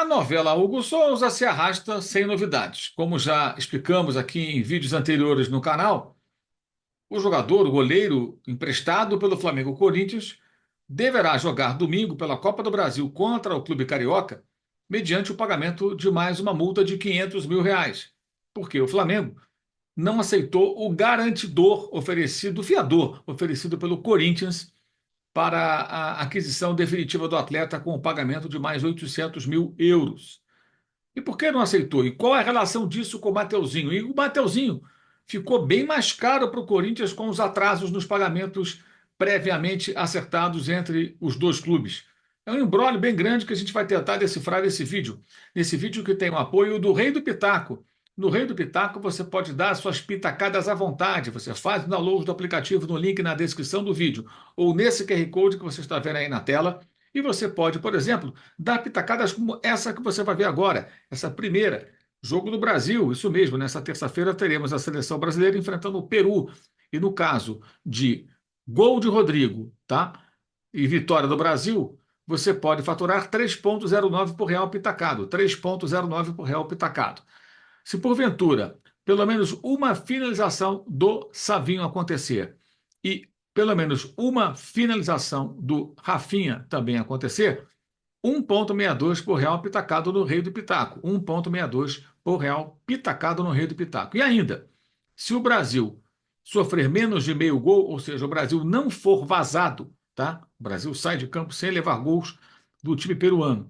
A novela Hugo Souza se arrasta sem novidades. Como já explicamos aqui em vídeos anteriores no canal, o jogador, o goleiro emprestado pelo Flamengo Corinthians, deverá jogar domingo pela Copa do Brasil contra o Clube Carioca, mediante o pagamento de mais uma multa de R$ 500 mil, porque o Flamengo não aceitou o garantidor oferecido, o fiador oferecido pelo Corinthians para a aquisição definitiva do atleta com o pagamento de mais 800 mil euros. E por que não aceitou? E qual é a relação disso com o Mateuzinho? E o Mateuzinho ficou bem mais caro para o Corinthians com os atrasos nos pagamentos previamente acertados entre os dois clubes. É um imbróglio bem grande que a gente vai tentar decifrar nesse vídeo que tem o apoio do Rei do Pitaco. No Rei do Pitaco você pode dar suas pitacadas à vontade. Você faz o download do aplicativo no link na descrição do vídeo ou nesse QR Code que você está vendo aí na tela. E você pode, por exemplo, dar pitacadas como essa que você vai ver agora, essa primeira. Jogo do Brasil, isso mesmo, nessa terça-feira teremos a seleção brasileira enfrentando o Peru. E no caso de gol de Rodrigo, tá? E vitória do Brasil, você pode faturar 3,09 por real pitacado. 3,09 por real pitacado. Se porventura pelo menos uma finalização do Savinho acontecer e pelo menos uma finalização do Rafinha também acontecer, 1,62 por real pitacado no Rei do Pitaco. 1,62 por real pitacado no Rei do Pitaco. E ainda, se o Brasil sofrer menos de meio gol, ou seja, o Brasil não for vazado, tá? O Brasil sai de campo sem levar gols do time peruano.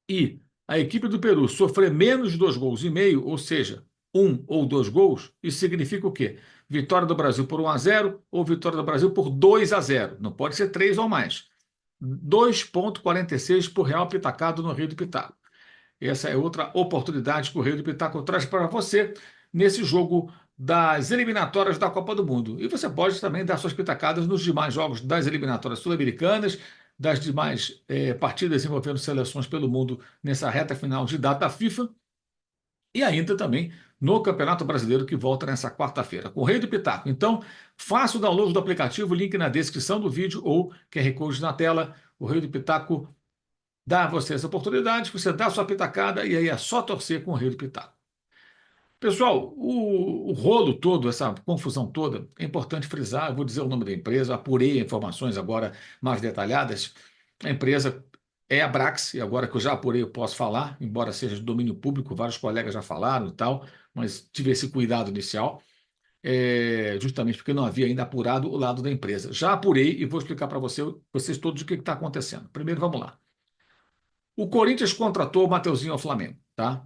E a equipe do Peru sofrer menos de 2,5 gols, ou seja, um ou dois gols, isso significa o quê? Vitória do Brasil por 1-0 ou vitória do Brasil por 2-0. Não pode ser 3 ou mais. 2,46 por real pitacado no Rio do Pitaco. Essa é outra oportunidade que o Rio do Pitaco traz para você nesse jogo das eliminatórias da Copa do Mundo. E você pode também dar suas pitacadas nos demais jogos das eliminatórias sul-americanas, das demais partidas envolvendo seleções pelo mundo nessa reta final de data FIFA. E ainda também no Campeonato Brasileiro, que volta nessa quarta-feira, com o Rei do Pitaco. Então, faça o download do aplicativo, link na descrição do vídeo ou QR Code na tela. O Rei do Pitaco dá a você essa oportunidade, você dá a sua pitacada e aí é só torcer com o Rei do Pitaco. Pessoal, o rolo todo, essa confusão toda, é importante frisar, eu vou dizer o nome da empresa, apurei informações agora mais detalhadas. A empresa é a Brax, e agora que eu já apurei eu posso falar, embora seja de domínio público, vários colegas já falaram e tal, mas tive esse cuidado inicial, justamente porque não havia ainda apurado o lado da empresa. Já apurei e vou explicar para vocês todos o que está acontecendo. Primeiro, vamos lá. O Corinthians contratou o Mateuzinho ao Flamengo, tá?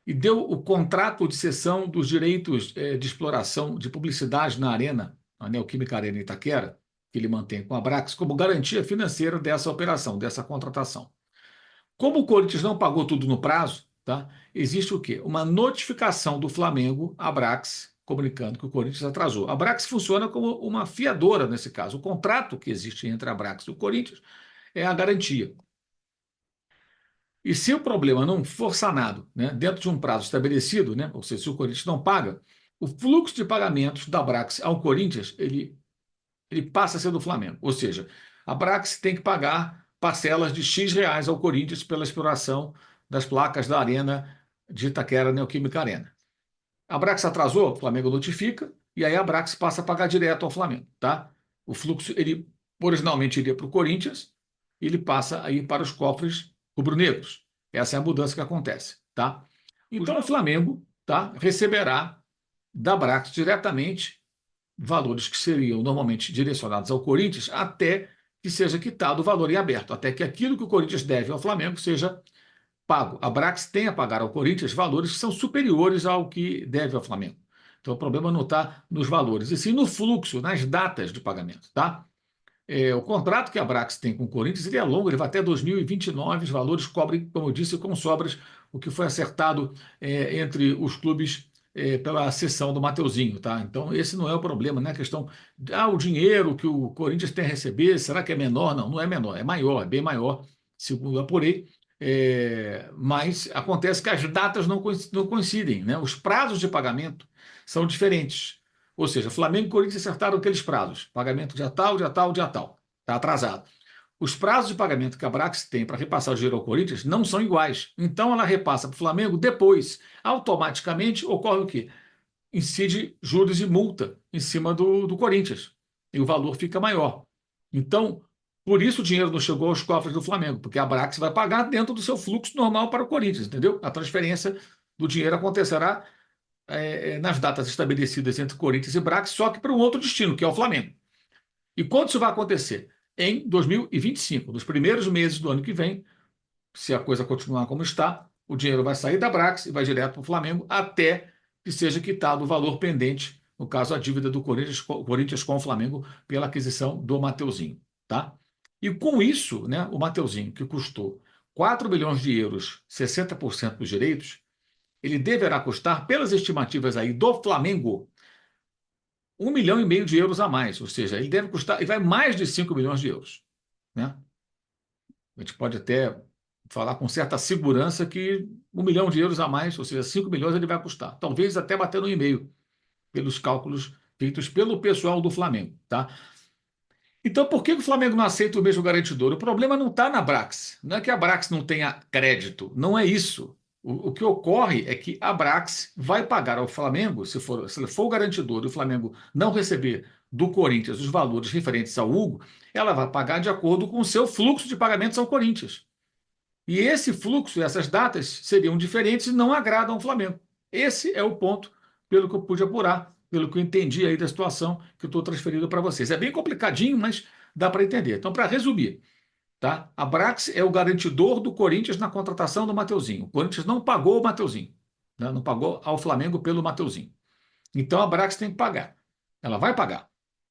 E deu o contrato de cessão dos direitos de exploração de publicidade na Arena, a Neoquímica Arena Itaquera, que ele mantém com a Brax, como garantia financeira dessa operação, dessa contratação. Como o Corinthians não pagou tudo no prazo, tá? Existe o quê? Uma notificação do Flamengo à Brax, comunicando que o Corinthians atrasou. A Brax funciona como uma fiadora nesse caso. O contrato que existe entre a Brax e o Corinthians é a garantia. E se o problema não for sanado, né, dentro de um prazo estabelecido, né, ou seja, se o Corinthians não paga, o fluxo de pagamentos da Brax ao Corinthians ele passa a ser do Flamengo. Ou seja, a Brax tem que pagar parcelas de X reais ao Corinthians pela exploração das placas da Arena de Itaquera Neoquímica Arena. A Brax atrasou, o Flamengo notifica, e aí a Brax passa a pagar direto ao Flamengo. Tá? O fluxo, ele originalmente iria para o Corinthians, e ele passa a ir para os cofres rubro-negros. Essa é a mudança que acontece. Tá? Então o Flamengo, tá, receberá da Brax diretamente valores que seriam normalmente direcionados ao Corinthians até que seja quitado o valor em aberto, até que aquilo que o Corinthians deve ao Flamengo seja pago. A Brax tem a pagar ao Corinthians valores que são superiores ao que deve ao Flamengo. Então o problema não está nos valores, e sim no fluxo, nas datas de pagamento. Tá? O contrato que a Brax tem com o Corinthians ele é longo, ele vai até 2029, os valores cobrem, como eu disse, com sobras, o que foi acertado entre os clubes pela cessão do Mateuzinho, tá? Então esse não é o problema, né? A questão, o dinheiro que o Corinthians tem a receber, será que é menor? Não, não é menor, é maior, é bem maior, segundo eu apurei, mas acontece que as datas não coincidem, né? Os prazos de pagamento são diferentes. Ou seja, Flamengo e Corinthians acertaram aqueles prazos. Pagamento dia tal, dia tal, dia tal. Está atrasado. os prazos de pagamento que a Brax tem para repassar o dinheiro ao Corinthians não são iguais. Então ela repassa para o Flamengo depois. Automaticamente ocorre o quê? Incide juros e multa em cima do Corinthians. E o valor fica maior. Então, por isso o dinheiro não chegou aos cofres do Flamengo, porque a Brax vai pagar dentro do seu fluxo normal para o Corinthians, entendeu? A transferência do dinheiro acontecerá nas datas estabelecidas entre Corinthians e Brax, só que para um outro destino, que é o Flamengo. E quando isso vai acontecer? Em 2025, nos primeiros meses do ano que vem, se a coisa continuar como está, o dinheiro vai sair da Brax e vai direto para o Flamengo até que seja quitado o valor pendente, no caso, a dívida do Corinthians com o Flamengo pela aquisição do Mateuzinho. Tá? E com isso, né, o Mateuzinho, que custou 4 milhões de euros, 60% dos direitos, ele deverá custar, pelas estimativas aí do Flamengo, 1,5 milhão de euros a mais. Ou seja, ele deve custar, ele vai mais de 5 milhões de euros. Né? A gente pode até falar com certa segurança que 1 milhão de euros a mais, ou seja, 5 milhões ele vai custar. Talvez até bater no e-mail, pelos cálculos feitos pelo pessoal do Flamengo. Tá? Então, por que o Flamengo não aceita o mesmo garantidor? O problema não está na Brax. Não é que a Brax não tenha crédito. Não é isso. O que ocorre é que a Brax vai pagar ao Flamengo, se ele for o garantidor e o Flamengo não receber do Corinthians os valores referentes ao Hugo, ela vai pagar de acordo com o seu fluxo de pagamentos ao Corinthians. E esse fluxo, essas datas seriam diferentes e não agradam ao Flamengo. Esse é o ponto, pelo que eu pude apurar, pelo que eu entendi aí da situação que eu estou transferindo para vocês. É bem complicadinho, mas dá para entender. Então, para resumir, tá? A Brax é o garantidor do Corinthians na contratação do Mateuzinho. O Corinthians não pagou o Mateuzinho, né? Não pagou ao Flamengo pelo Mateuzinho. Então, a Brax tem que pagar. Ela vai pagar.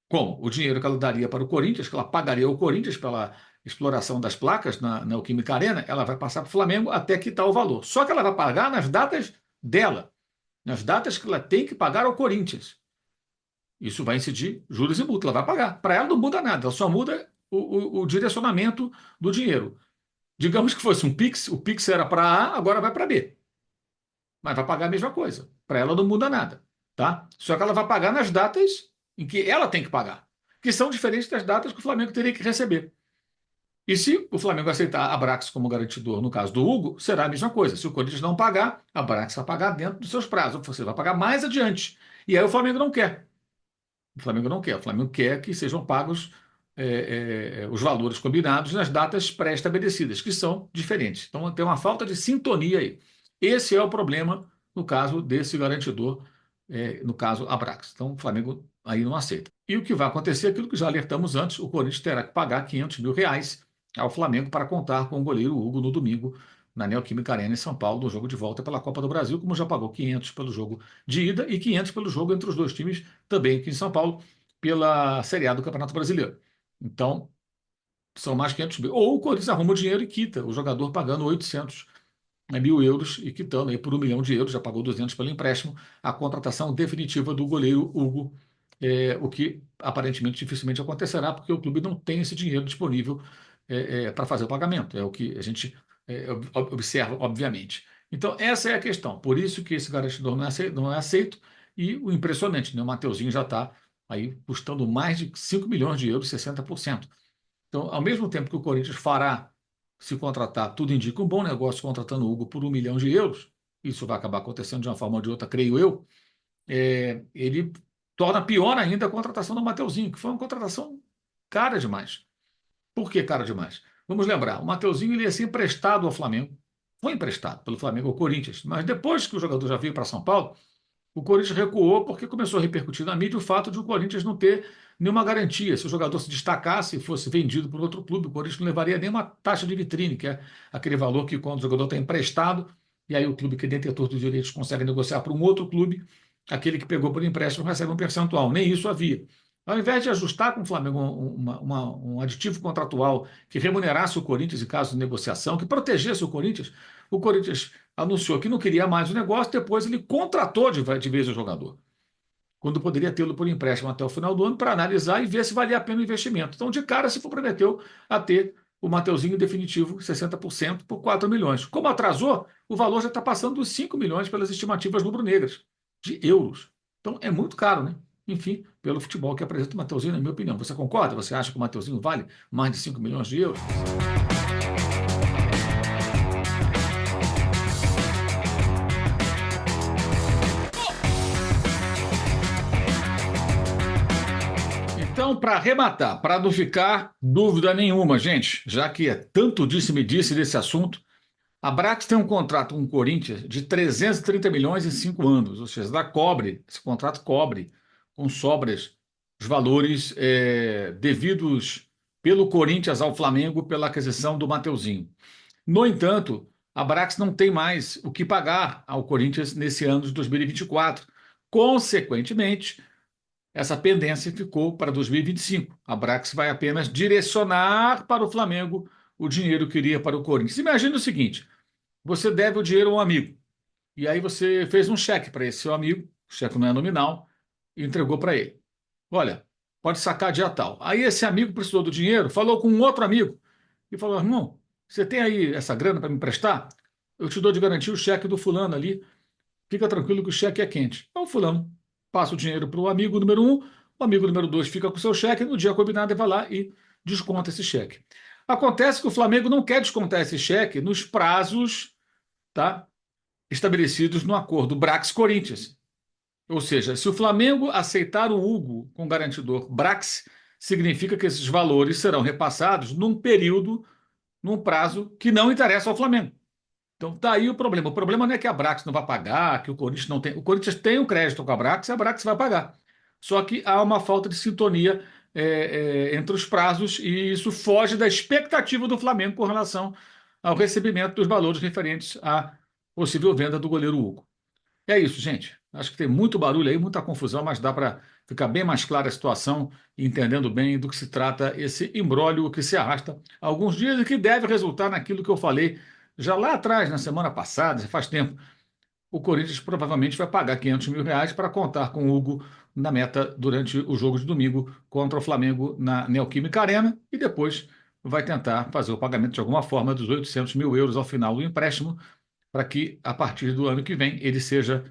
Como? O dinheiro que ela daria para o Corinthians, que ela pagaria ao Corinthians pela exploração das placas na Neoquímica Arena, ela vai passar para o Flamengo até quitar o valor. Só que ela vai pagar nas datas dela, nas datas que ela tem que pagar ao Corinthians. Isso vai incidir juros e multa, ela vai pagar. Para ela não muda nada, ela só muda o direcionamento do dinheiro. Digamos que fosse um Pix, o Pix era para A, agora vai para B. Mas vai pagar a mesma coisa. Para ela não muda nada. Tá? Só que ela vai pagar nas datas em que ela tem que pagar, que são diferentes das datas que o Flamengo teria que receber. E se o Flamengo aceitar a Brax como garantidor, no caso do Hugo, será a mesma coisa. Se o Corinthians não pagar, a Brax vai pagar dentro dos seus prazos. Você vai pagar mais adiante. E aí o Flamengo não quer. O Flamengo não quer. O Flamengo quer que sejam pagos os valores combinados nas datas pré-estabelecidas, que são diferentes. Então tem uma falta de sintonia aí. Esse é o problema no caso desse garantidor, no caso Abrax. Então o Flamengo aí não aceita. E o que vai acontecer é aquilo que já alertamos antes: o Corinthians terá que pagar R$ 500 mil ao Flamengo para contar com o goleiro Hugo no domingo na Neoquímica Arena em São Paulo, no jogo de volta pela Copa do Brasil, como já pagou 500 pelo jogo de ida e 500 pelo jogo entre os dois times também aqui em São Paulo pela Série A do Campeonato Brasileiro. Então, são mais 500 mil. Ou o Corinthians arruma o dinheiro e quita o jogador pagando 800 mil euros e quitando aí por 1 milhão de euros, já pagou 200 pelo empréstimo, a contratação definitiva do goleiro Hugo, o que aparentemente dificilmente acontecerá, porque o clube não tem esse dinheiro disponível para fazer o pagamento. É o que a gente observa, obviamente. Então, essa é a questão. Por isso que esse garantidor não é aceito e o impressionante, né? O Mateuzinho já está aí custando mais de 5 milhões de euros, 60%. Então, ao mesmo tempo que o Corinthians fará, se contratar, tudo indica um bom negócio contratando o Hugo por 1 milhão de euros, isso vai acabar acontecendo de uma forma ou de outra, creio eu, ele torna pior ainda a contratação do Mateuzinho, que foi uma contratação cara demais. Por que cara demais? Vamos lembrar, o Mateuzinho ele ia ser emprestado ao Flamengo, foi emprestado pelo Flamengo ao Corinthians, mas depois que o jogador já veio para São Paulo, o Corinthians recuou porque começou a repercutir na mídia o fato de o Corinthians não ter nenhuma garantia. Se o jogador se destacasse e fosse vendido por outro clube, o Corinthians não levaria nenhuma taxa de vitrine, que é aquele valor que quando o jogador está emprestado, e aí o clube que é detentor dos direitos consegue negociar para um outro clube, aquele que pegou por empréstimo recebe um percentual. Nem isso havia. Ao invés de ajustar com o Flamengo um aditivo contratual que remunerasse o Corinthians em caso de negociação, que protegesse o Corinthians anunciou que não queria mais o negócio, depois ele contratou de vez o jogador, quando poderia tê-lo por empréstimo até o final do ano para analisar e ver se valia a pena o investimento. Então, de cara, se comprometeu a ter o Mateuzinho definitivo, 60% por 4 milhões. Como atrasou, o valor já está passando dos 5 milhões pelas estimativas rubro-negras de euros. Então, é muito caro, né? enfim, pelo futebol que apresenta o Mateuzinho, na minha opinião. Você concorda? Você acha que o Mateuzinho vale mais de 5 milhões de euros? Então, para arrematar, para não ficar dúvida nenhuma, gente, já que é tanto disse-me-disse desse assunto, a Brax tem um contrato com o Corinthians de 330 milhões em 5 anos, ou seja, esse contrato cobre com sobras os valores devidos pelo Corinthians ao Flamengo pela aquisição do Mateuzinho. No entanto, a Brax não tem mais o que pagar ao Corinthians nesse ano de 2024. Consequentemente, essa pendência ficou para 2025. A Brax vai apenas direcionar para o Flamengo o dinheiro que iria para o Corinthians. Imagina o seguinte: você deve o dinheiro a um amigo, e aí você fez um cheque para esse seu amigo, o cheque não é nominal, e entregou para ele. Olha, pode sacar dia tal. Aí esse amigo precisou do dinheiro, falou com um outro amigo e falou: irmão, você tem aí essa grana para me emprestar? Eu te dou de garantia o cheque do fulano ali, fica tranquilo que o cheque é quente. Então o fulano passa o dinheiro para o amigo número um, o amigo número dois fica com o seu cheque, no dia combinado ele vai lá e desconta esse cheque. Acontece que o Flamengo não quer descontar esse cheque nos prazos, tá, estabelecidos no acordo Brax-Corinthians. Ou seja, se o Flamengo aceitar o Hugo com garantidor Brax, significa que esses valores serão repassados num prazo que não interessa ao Flamengo. Então, tá aí o problema. O problema não é que a Brax não vai pagar, que o Corinthians não tem. O Corinthians tem um crédito com a Brax vai pagar. Só que há uma falta de sintonia entre os prazos e isso foge da expectativa do Flamengo com relação ao recebimento dos valores referentes à possível venda do goleiro Hugo. É isso, gente. Acho que tem muito barulho aí, muita confusão, mas dá para ficar bem mais clara a situação, entendendo bem do que se trata esse imbróglio que se arrasta há alguns dias e que deve resultar naquilo que eu falei já lá atrás, na semana passada, já faz tempo. O Corinthians provavelmente vai pagar 500 mil reais para contar com o Hugo na meta durante o jogo de domingo contra o Flamengo na Neoquímica Arena e depois vai tentar fazer o pagamento de alguma forma dos 800 mil euros ao final do empréstimo para que, a partir do ano que vem, ele seja,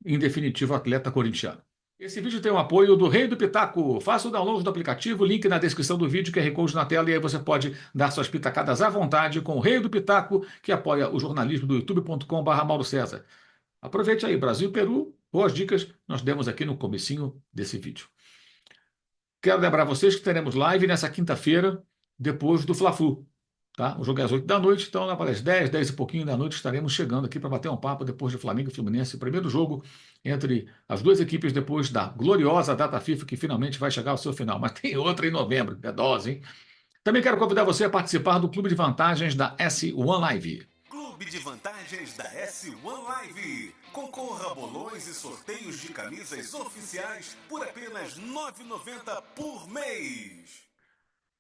em definitivo, atleta corintiano. Esse vídeo tem o apoio do Rei do Pitaco. Faça o download do aplicativo, link na descrição do vídeo, QR Code na tela, e aí você pode dar suas pitacadas à vontade com o Rei do Pitaco, que apoia o jornalismo do youtube.com/. Mauro César. Aproveite aí, Brasil e Peru, boas dicas nós demos aqui no comecinho desse vídeo. Quero lembrar vocês que teremos live nessa quinta-feira, depois do Fla-Flu. Tá? O jogo é às 8 da noite, então lá para as 10, 10 e pouquinho da noite estaremos chegando aqui para bater um papo depois de Flamengo e Fluminense, o primeiro jogo entre as duas equipes depois da gloriosa data FIFA que finalmente vai chegar ao seu final. Mas tem outra em novembro, é dose, hein? Também quero convidar você a participar do Clube de Vantagens da S1 Live. Clube de Vantagens da S1 Live. Concorra a bolões e sorteios de camisas oficiais por apenas R$ 9,90 por mês.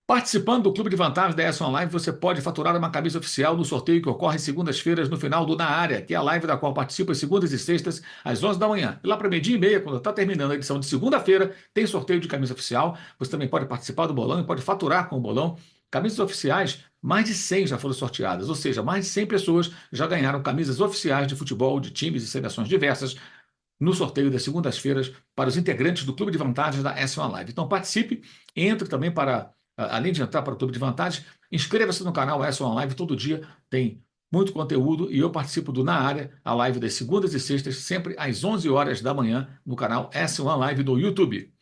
Participando do Clube de Vantagens da S1 Live, você pode faturar uma camisa oficial no sorteio que ocorre segundas-feiras no final do Na Área, que é a live da qual participo às segundas e sextas, às 11 da manhã. E lá para meio-dia e meia, quando está terminando a edição de segunda-feira, tem sorteio de camisa oficial. Você também pode participar do bolão e pode faturar com o bolão. Camisas oficiais, mais de 100 já foram sorteadas, ou seja, mais de 100 pessoas já ganharam camisas oficiais de futebol, de times e seleções diversas, no sorteio das segundas-feiras para os integrantes do Clube de Vantagens da S1 Live. Então participe, entre também para... Além de entrar para o Clube de Vantagens, inscreva-se no canal S1 Live, todo dia tem muito conteúdo e eu participo do Na Área, a live das segundas e sextas, sempre às 11 horas da manhã, no canal S1 Live do YouTube.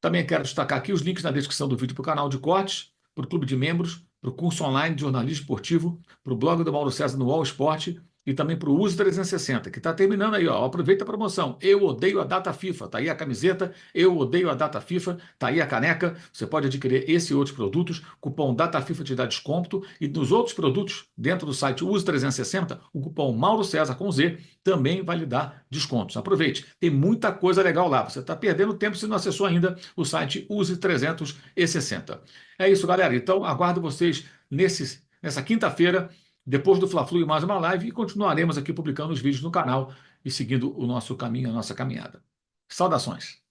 Também quero destacar aqui os links na descrição do vídeo para o canal de cortes, para o Clube de Membros, para o curso online de jornalismo esportivo, para o blog do Mauro César no All Sport e também para o Uso 360, que está terminando aí, ó. Aproveita a promoção. Eu odeio a data FIFA. Tá aí a camiseta. Eu odeio a data FIFA. Tá aí a caneca. Você pode adquirir esse e outros produtos. Cupom Data FIFA te dá desconto. E nos outros produtos, dentro do site Uso 360, o cupom Mauro César com Z também vai lhe dar descontos. Aproveite. Tem muita coisa legal lá. Você está perdendo tempo se não acessou ainda o site Use 360. É isso, galera. Então, aguardo vocês nessa quinta-feira, depois do Fla-Flu e mais uma live, e continuaremos aqui publicando os vídeos no canal e seguindo o nosso caminho, a nossa caminhada. Saudações!